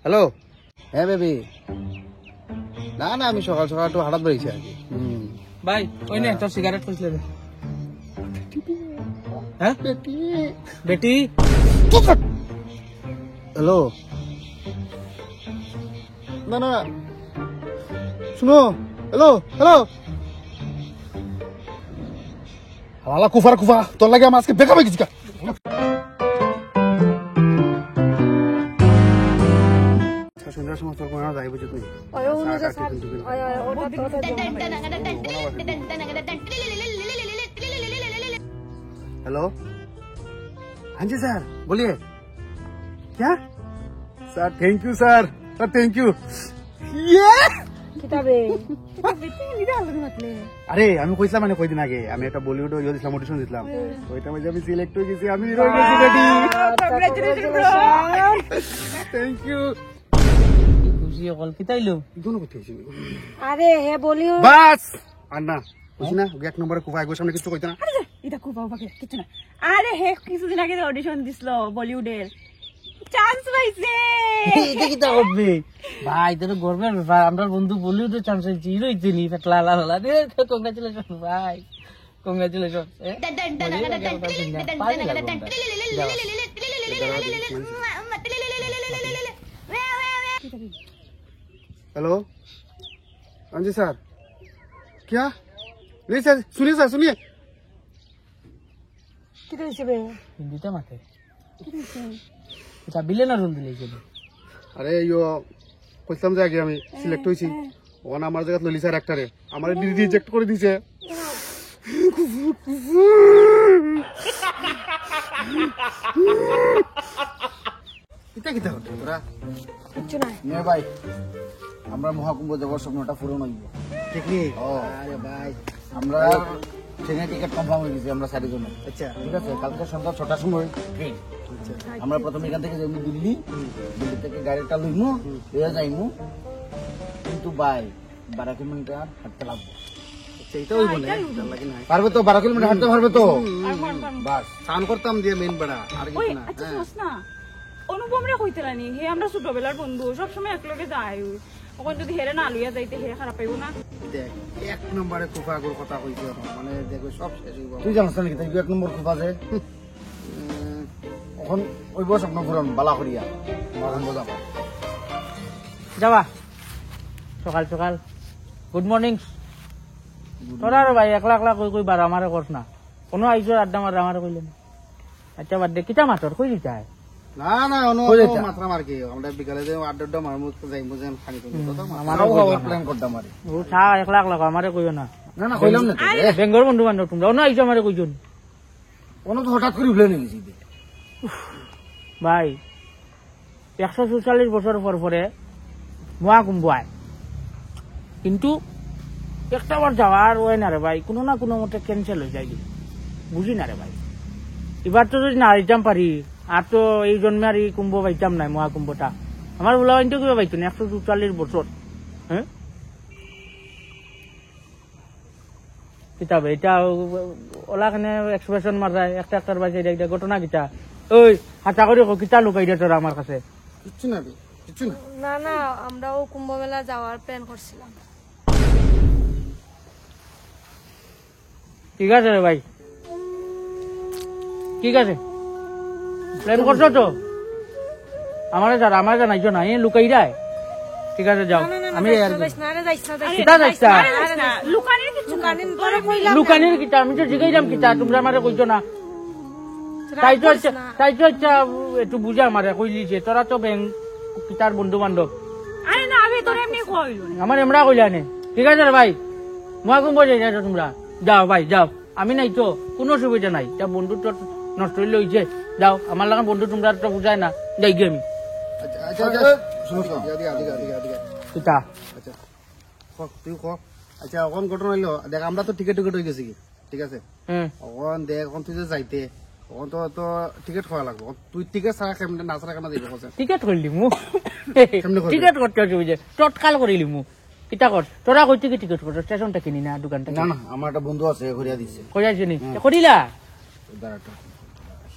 Hello, হ্যাঁ baby. না না, আমি সকাল সকাল একটু হঠাৎ বেরিয়েছি আর কি। ভাই ওই নে তোর সিগারেট খুঁজলে রে। হ্যাঁ বেটি হ্যালো, না না শুনো, হ্যালো হ্যালো, হালা কুফার কুফা, তোর লাগে আমার আজকে বেকাবে কিছু। সন্ধ্যার সময় তোর কোনো যাই বুঝত নেই। हेलो, हाँ जी सर, बोलिए। क्या sir? Thank you sir, sir thank you. ये আরে আমি কইছিলাম মানে কয়দিন আগে আমি একটা বলিউড ইয়ে দিছিলাম, অডিশন দিছিলাম, ওইটা মধ্যে আমি সিলেক্ট হয়ে গেছি, আমি হিরো হয়ে গেছি বেটি। Thank you. খুশি অকল কিতাইলো দুনো কথা হইছে। আরে হে বলিউড বাস আর না বুঝি না, এক নম্বরে কুফা একবার সামনে কিছু কইতে না। এটা খুব বাবাকে কিছু না। আরে হে কিছুদিন আগে অডিশন দিছিল বলিউডের, চান্স পাইছে। এটা কিতা করবে ভাই, তোর গর্বের ব্যাপার। আমরা বন্ধু বলিউডে চান্স হয়েছি, হিরো হইতে নি ফেটলা লা লা দে। কংগ্রাচুলেশন ভাই, কংগ্রাচুলেশন। हेलो, हाँ जी सर। क्या? नहीं सर, सुनिए सर, सुनिए। কি হইছে বে? হিন্দিতে মাতে এটা বিলেনার রোল দিলে। আরে ইয়ো কইছিলাম যে আগে আমি সিলেক্ট হইছি, ওখানে আমার জায়গা ললি স্যার একটারে আমার রিজেক্ট করে দিছে। এটা কিতা হচ্ছে তোরা? কিছু না। নে ভাই, আমরা মহাকুম্ভ যাওয়ার স্বপ্নটা পূরণ হইব। ঠিক নেই? আরে ভাই, আমরা ট্রেনের টিকিট কনফার্ম হয়ে গেছি আমরা 4 জনের। আচ্ছা ঠিক আছে, কালকে সন্ধ্যা 6টার সময় ট্রেন। আচ্ছা আমরা প্রথমে এখান থেকে যাবো দিল্লি, দিল্লি থেকে গাড়িটা লইমু, লইয়া যাইমু, কিন্তু ভাই 12 কিলোমিটার হাঁটতে লাগবে। আচ্ছা এটা হইব না, লাগি না পারবে তো? 12 কিলোমিটার হাঁটতে পারবে তো? বাস স্নান করতাম দিয়ে মেইন বড়া আর কিছু না। আচ্ছা শোস না, অনুপমরা কইতে রানি হে আমরা ছোটবেলার বন্ধু, সব সময় একলগে যাই। ওখান যদি হেরে না লইয়া যাইতে হে খারাপ পাইব না। দেখ এক নম্বরে কুফাগুর কথা কইছো মানে দেখো সব শেষ হইব। তুই জানিস না কি তাই এক নম্বর কুফা যে এখন ওই বস স্বপ্ন পূরণ বালা করিয়া মহাকুম্ভ যাবা। যাবা সকাল সকাল। Good morning. তোরা আর ভাই একলা একলা কই কই বার আমারে করছ না, কোনো আইসো আড্ডা মার আমারে কইলে না। আচ্ছা বাদ দে, কিতা মাতর কই দিতাই? না না অন্য মাত্রা মার কি আমরা বিকালে যে আড্ডা মারমু যাইমু যেন খানি করি তো আমারও প্ল্যান করতাম মারি। ও ছা একলা একলা আমারে কইও না। না না কইলাম না বেঙ্গল বন্ধু বান্ধব তোমরা অন্য আইসো আমারে কইছো কোনো তো হঠাৎ করে উঠলে নিয়েছি ভাই। 144 বছর পর পরে মহাকুম্ভ আয়, কিন্তু একটা বার যাওয়ার ওই না রে ভাই, কোনো না কোনো মতে ক্যান্সেল হয়ে যায়, বুঝি না রে ভাই। এবার তো যদি না আইতাম পারি, আর তো এই জন্মে আর এই কুম্ভ পাইতাম নাই, মহাকুম্ভটা আমার বলা হয়তো কিভাবে পাইতো না। 144 বছর। হ্যাঁ কিতাবে এটা ওলাখানে এক্সপ্রেশন মার যায় একটা একটার বাজে এটা ঘটনা কিতা। ওই হাতা করে কিতা লুকাই দে তোরা আমার কাছে? কিচ্ছু না কিচ্ছু না। না না, আমরাও কুম্ভ মেলা যাওয়ার প্ল্যান করছিলাম। ঠিক আছে রে ভাই, ঠিক আছে প্ল্যান করছো তো? আমার জানাইছো না, লুকাই যায়। ঠিক আছে যাও, আমি লুকানির কিতা আমি তো জিগাইলাম কিতা, তোমরা আমারে কইছো না। তাই তো আচ্ছা একটু বুঝা আমারে কইলি যে তোরা তো ব্যাংক কিতার বন্ধু বান্ধব, আমার এমরা কইলা নে। ঠিক আছে রে ভাই, মহাকুম্ভ যাই তোমরা যাও ভাই যাও, আমি নাই তো কোনো সুবিধা নাই। যা বন্ধুত্ব নষ্ট হইলে হইছে, যাও আমার লাগান বন্ধু তোমরা তো বুঝায় না, যাই গে আমি। আচ্ছা এখন ঘটনা হইলো দেখ, আমরা তো টিকিট হয়ে গেছি, ঠিক আছে এখন দেখ, এখন তুই যে যাইতে এখন তো টিকিট খাওয়া লাগবে। তুই টিকিট ছাড়া কেমন না ছাড়া কেমন দিব? টিকিট করলি মু টিকিট করতে হচ্ছে তৎকাল করিলি মু কিতা কর। তোরা কইতে কি টিকিট কর? স্টেশনটা কিনি না দোকানটা? না না, আমার একটা বন্ধু আছে ঘুরিয়া দিছে। কইয়াছিনি করিলা?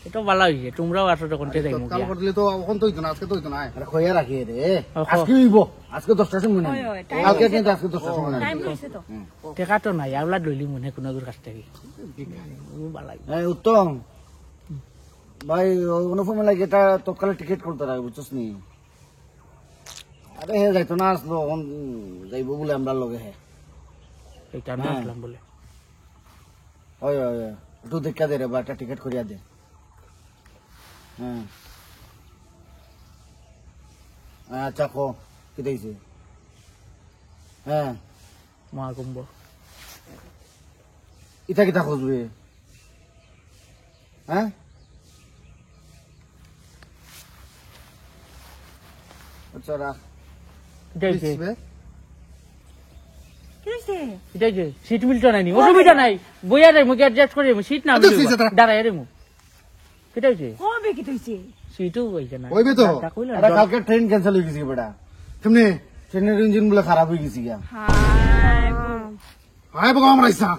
এটা ভালো হয়েছে, তোমরাও আসো যখন যাই মুখ কাল করে দিলে তো এখন তো হইতো না, আজকে তো হইতো না। আরে কইয়া রাখি রে, ওহো। আজকে হইব, আজকে 10টার সময় না, ওই, ওই, time কালকে কিন্তু আজকে 10টার সময় না। টাইম রয়েছে তো টেকা তো নাই, আওলা ডইলি মনে কোনো কাছ থেকে ভালো লাগে। এই উত্তম ভাই, অনুপমে লাগে এটা তৎকালে টিকিট করতে রাখ, বুঝছিস নি? আরে হে যাইতো না, আসলো এখন যাইব বলে আমরা লগে হে। এটা আমি হ্যাঁ। আসলাম বলে ওই ওই ওই, একটু দেখা দে রে বা একটা টিকিট করিয়া দে। হ্যাঁ আচ্ছা, কো কি দিয়েছে? হ্যাঁ মহাকুম্ভ ইটা কিটা খুঁজবে? হ্যাঁ আচ্ছা রাখ। এটাই যে কি হয়েছে এটাই যে সিট মিলতো নাই, অসুবিধা নাই, বইয়া যাই মুখে অ্যাডজাস্ট করে সিট না দাঁড়াই রে মু এটাই যে হবে কি হয়েছে সিটও হইছে না। ওইবে তো তা কইলা আরে কালকে ট্রেন ক্যান্সেল হয়ে গেছে বেটা। কেমনে? ট্রেনের ইঞ্জিন গুলো খারাপ হয়ে গেছে গা। হায় হাই বাবা আমরা ইসা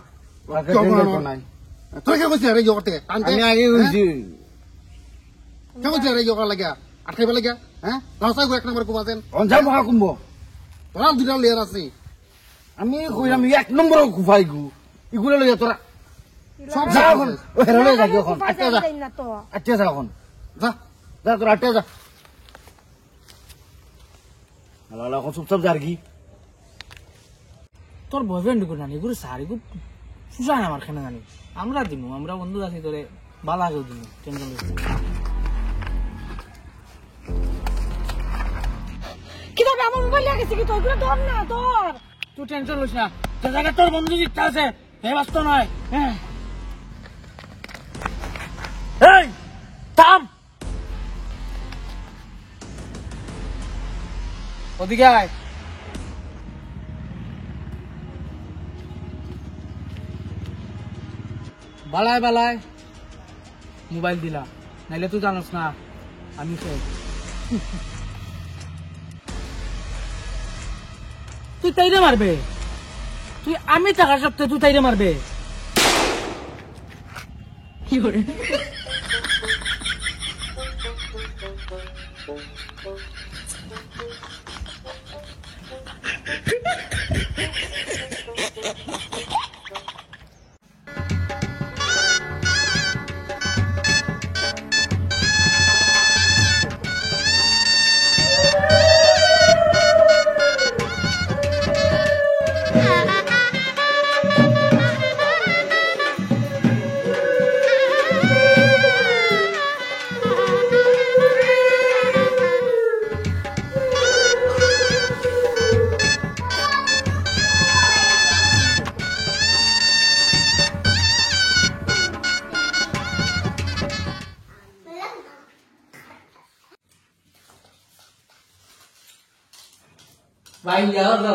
কালকে ট্রেন যাইতো নাই। তোর কে কইছিস রে জগতে আমি আগে হইছি। কে কইছিস রে জগা লাগা আটকাইবা লাগা হ্যাঁ লাউসা গো এক নম্বর কো বাজেন অঞ্জা মহাকুম্ভ তোরা দুটা লেয়ার আছে আমি কইলাম 1 নম্বর কুফাই গু ইগুলো লইয়া তোরা সব যা জায়গা এখন। আছে। ও হেরলে যা এখন, আটটা যা, আটটা যা এখন, যা যা তোরা আটটা যা। আল্লাহ এখন চুপচাপ যা আর কি। তোর বয়ফ্রেন্ড গুলো জানি এগুলো সার এগুলো সুসান আমার খেনে জানি, আমরা দিনু আমরা বন্ধু আছি তোরে বালা কেউ দিনু টেনশন লইস না। কি তবে আমার মোবাইল লাগে কি তো এগুলো ধর না ধর তুই টেনশন লইস না, যে জায়গায় তোর বন্ধু ইচ্ছা আছে হে বাস্ত নয়। হ্যাঁ এই থাম, ওদিকে আয়। বালায় বালায় মোবাইল দিলা, নাইলে তুই জানোস না আমি শেষ। তুই তাইরে মারবে, তুই আমি থাকা সত্ত্বে তুই তাইরে মারবে। কি করে ভাই যাও তো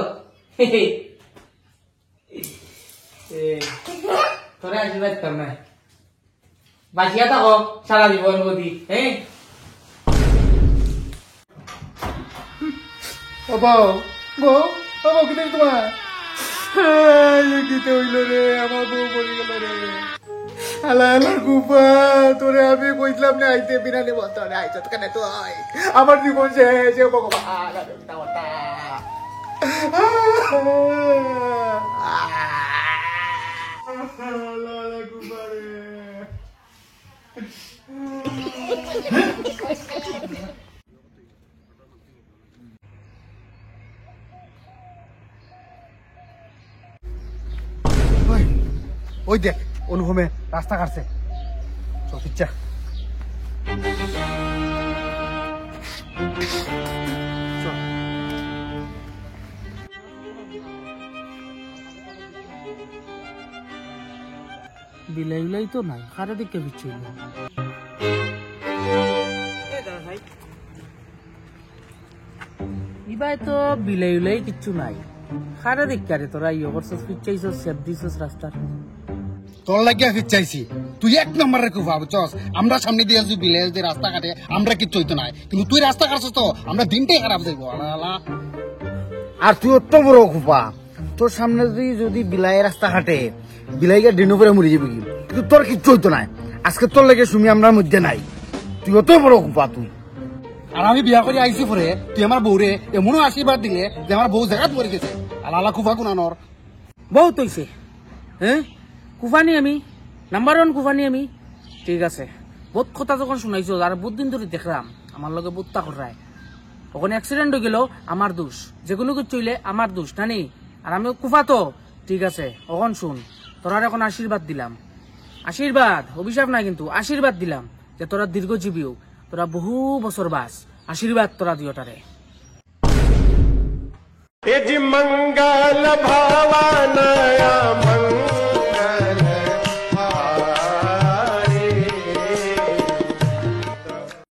তোরে আশীর্বাদ কর না, বাঁচিয়া থাকো সারা জীবন বদি। হ্যাঁ বাবা গো বাবা কি দেখ তোমার কিতে হইল রে আমার বউ পড়ে গেল রে আলা আলা গুপা তোরে আমি কইছিলাম না আইতে বিনালে বলতো না আইতো কেন তো আমার জীবন শেষ ভগবান আলা গুপা রে ওই দেখ অনুভবে রাস্তা কাটছে চল ইচ্ছা বিলাই বিলাই তো নাই, খারা দিকে বিচ্ছু ইবাই তো বিলাই বিলাই কিচ্ছু নাই, খারা দিকে তোরা ইয়ে করছস পিচ্ছাইছস সেব দিছস রাস্তার। তোর লাগিয়া ফির চাইছি তুই এক নম্বরের খুব ভাবছস আমরা সামনে দিয়ে আসবি বিলে যে রাস্তা কাটে আমরা কিচ্ছু হইতো না কিন্তু তুই রাস্তা কাটছস তো আমরা দিনটাই খারাপ যাইবো আর তুই অত বড় খুপা, তোর সামনে যদি যদি বিলাই রাস্তা হাঁটে বিলাইকে ডিনো করে মরে যাবি, কিন্তু তোর কিচ্ছু হইতো না। আজকে তোর লেগে সুমি আমরা মধ্যে নাই, তুই অত বড় কুপা তুই। আর আমি বিয়া করে আইছি পরে তুই আমার বউরে এমনও আশীর্বাদ দিলে যে আমার বউ জায়গা পড়ে গেছে। আল্লাহ আল্লাহ কুফা কোনানোর বহুত হয়েছে, হ্যাঁ কুফানি আমি নাম্বার 1 কুফানি আমি। ঠিক আছে, বহুত কথা যখন শুনাইছো আর বহুত দিন ধরে দেখলাম আমার লগে বুত্তা করায়, ওখানে অ্যাক্সিডেন্ট হয়ে গেল আমার দোষ, যে কোনো কিছু হইলে আমার দোষ নানি। আর আমি কুফা তো ঠিক আছে, ওখান শুন, তোরা এখন আশীর্বাদ দিলাম, আশীর্বাদ অভিশাপ নাই কিন্তু আশীর্বাদ দিলাম যে তোরা দীর্ঘজীবী হোক, তোরা বহু বছর বাস, আশীর্বাদ তোরা দিও তারে। मंगल भावनया मंगल